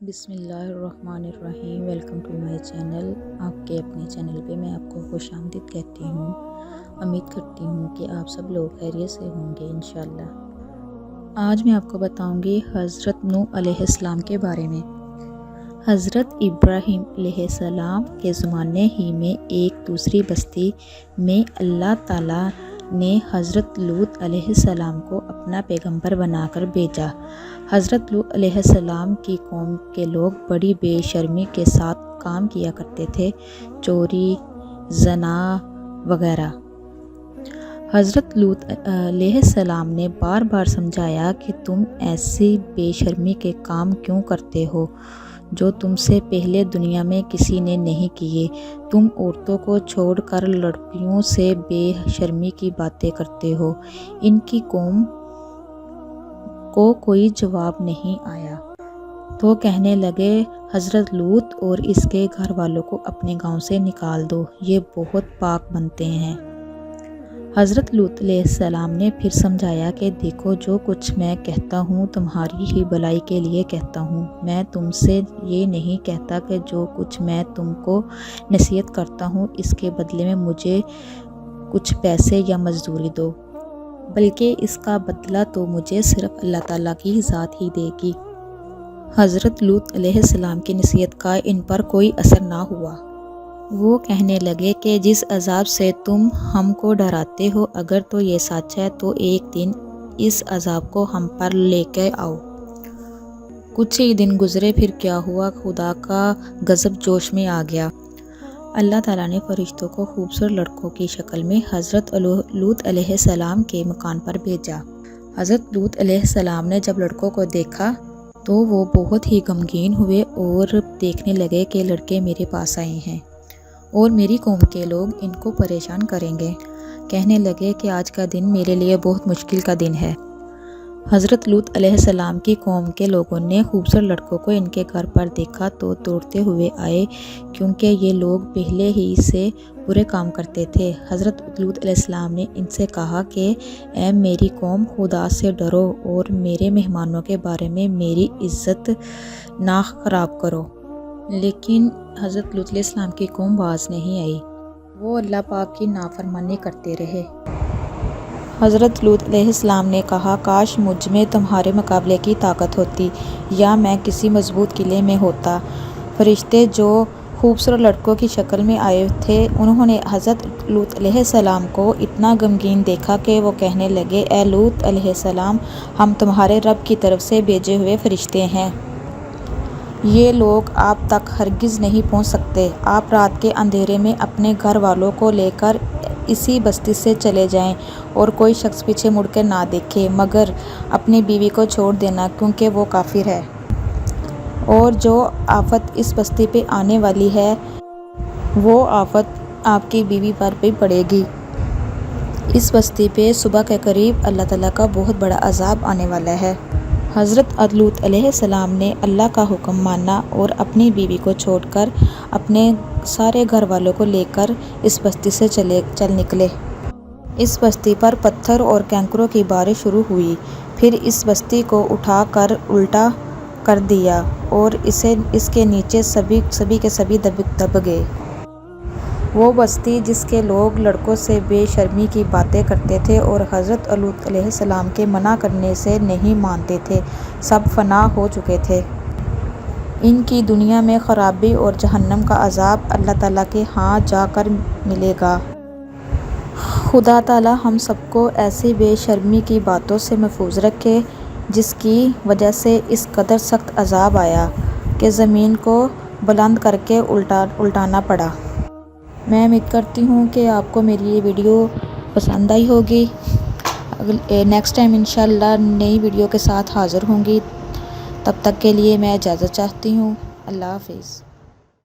بسم اللہ الرحمن الرحیم۔ Welcome to my channel. آپ کے اپنے چینل پہ میں آپ کو خوش آمدید کہتی ہوں۔ امید کرتی ہوں کہ آپ سب لوگ خیریت سے ہوں گے انشاءاللہ۔ آج میں آپ کو بتاؤں گی حضرت نوح علیہ السلام کے بارے میں۔ حضرت ابراہیم علیہ السلام کے زمانے ہی میں ایک دوسری بستی میں اللہ تعالیٰ نے حضرت لوط علیہ السلام کو اپنا پیغمبر بنا کر بھیجا۔ حضرت لوط علیہ السلام کی قوم کے لوگ بڑی بے شرمی کے ساتھ کام کیا کرتے تھے، چوری، زنا وغیرہ۔ حضرت لوط علیہ السلام نے بار بار سمجھایا کہ تم ایسی بے شرمی کے کام کیوں کرتے ہو جو تم سے پہلے دنیا میں کسی نے نہیں کیے۔ تم عورتوں کو چھوڑ کر لڑکیوں سے بے شرمی کی باتیں کرتے ہو۔ ان کی قوم کو کوئی جواب نہیں آیا تو کہنے لگے، حضرت لوط اور اس کے گھر والوں کو اپنے گاؤں سے نکال دو، یہ بہت پاک بنتے ہیں۔ حضرت لوط علیہ السلام نے پھر سمجھایا کہ دیکھو، جو کچھ میں کہتا ہوں تمہاری ہی بھلائی کے لیے کہتا ہوں۔ میں تم سے یہ نہیں کہتا کہ جو کچھ میں تم کو نصیحت کرتا ہوں اس کے بدلے میں مجھے کچھ پیسے یا مزدوری دو، بلکہ اس کا بدلہ تو مجھے صرف اللہ تعالیٰ کی ذات ہی دے گی۔ حضرت لوط علیہ السلام کی نصیحت کا ان پر کوئی اثر نہ ہوا۔ وہ کہنے لگے کہ جس عذاب سے تم ہم کو ڈراتے ہو، اگر تو یہ سچ ہے تو ایک دن اس عذاب کو ہم پر لے کے آؤ۔ کچھ ہی دن گزرے، پھر کیا ہوا، خدا کا غضب جوش میں آ گیا۔ اللہ تعالیٰ نے فرشتوں کو خوبصورت لڑکوں کی شکل میں حضرت لوط علیہ السلام کے مکان پر بھیجا۔ حضرت لوط علیہ السلام نے جب لڑکوں کو دیکھا تو وہ بہت ہی غمگین ہوئے اور دیکھنے لگے کہ لڑکے میرے پاس آئے ہیں اور میری قوم کے لوگ ان کو پریشان کریں گے۔ کہنے لگے کہ آج کا دن میرے لیے بہت مشکل کا دن ہے۔ حضرت لوط علیہ السلام کی قوم کے لوگوں نے خوبصورت لڑکوں کو ان کے گھر پر دیکھا تو دوڑتے ہوئے آئے، کیونکہ یہ لوگ پہلے ہی سے برے کام کرتے تھے۔ حضرت لوط علیہ السلام نے ان سے کہا کہ اے میری قوم، خدا سے ڈرو اور میرے مہمانوں کے بارے میں میری عزت نہ خراب کرو۔ لیکن حضرت لوط علیہ السلام کی قوم باز نہیں آئی، وہ اللہ پاک کی نافرمانی کرتے رہے۔ حضرت لوط علیہ السلام نے کہا، کاش مجھ میں تمہارے مقابلے کی طاقت ہوتی، یا میں کسی مضبوط قلعے میں ہوتا۔ فرشتے جو خوبصورت لڑکوں کی شکل میں آئے تھے، انہوں نے حضرت لوط علیہ السلام کو اتنا غمگین دیکھا کہ وہ کہنے لگے، اے لوط علیہ السلام، ہم تمہارے رب کی طرف سے بھیجے ہوئے فرشتے ہیں۔ یہ لوگ آپ تک ہرگز نہیں پہنچ سکتے۔ آپ رات کے اندھیرے میں اپنے گھر والوں کو لے کر اسی بستی سے چلے جائیں اور کوئی شخص پیچھے مڑ کر نہ دیکھے، مگر اپنی بیوی کو چھوڑ دینا، کیونکہ وہ کافر ہے۔ اور جو آفت اس بستی پہ آنے والی ہے، وہ آفت آپ کی بیوی پر بھی پڑے گی۔ اس بستی پہ صبح کے قریب اللہ تعالیٰ کا بہت بڑا عذاب آنے والا ہے۔ حضرت لوط علیہ السلام نے اللہ کا حکم مانا اور اپنی بیوی کو چھوڑ کر اپنے سارے گھر والوں کو لے کر اس بستی سے چل نکلے۔ اس بستی پر پتھر اور کنکروں کی بارش شروع ہوئی، پھر اس بستی کو اٹھا کر الٹا کر دیا اور اس کے نیچے سبھی کے سبھی دب گئے۔ وہ بستی جس کے لوگ لڑکوں سے بے شرمی کی باتیں کرتے تھے اور حضرت لوط علیہ السلام کے منع کرنے سے نہیں مانتے تھے، سب فنا ہو چکے تھے۔ ان کی دنیا میں خرابی اور جہنم کا عذاب اللہ تعالیٰ کے ہاں جا کر ملے گا۔ خدا تعالیٰ ہم سب کو ایسی بے شرمی کی باتوں سے محفوظ رکھے جس کی وجہ سے اس قدر سخت عذاب آیا کہ زمین کو بلند کر کے الٹانا پڑا۔ میں امید کرتی ہوں کہ آپ کو میری یہ ویڈیو پسند آئی ہوگی۔ نیکسٹ ٹائم انشاءاللہ نئی ویڈیو کے ساتھ حاضر ہوں گی۔ تب تک کے لیے میں اجازت چاہتی ہوں۔ اللہ حافظ۔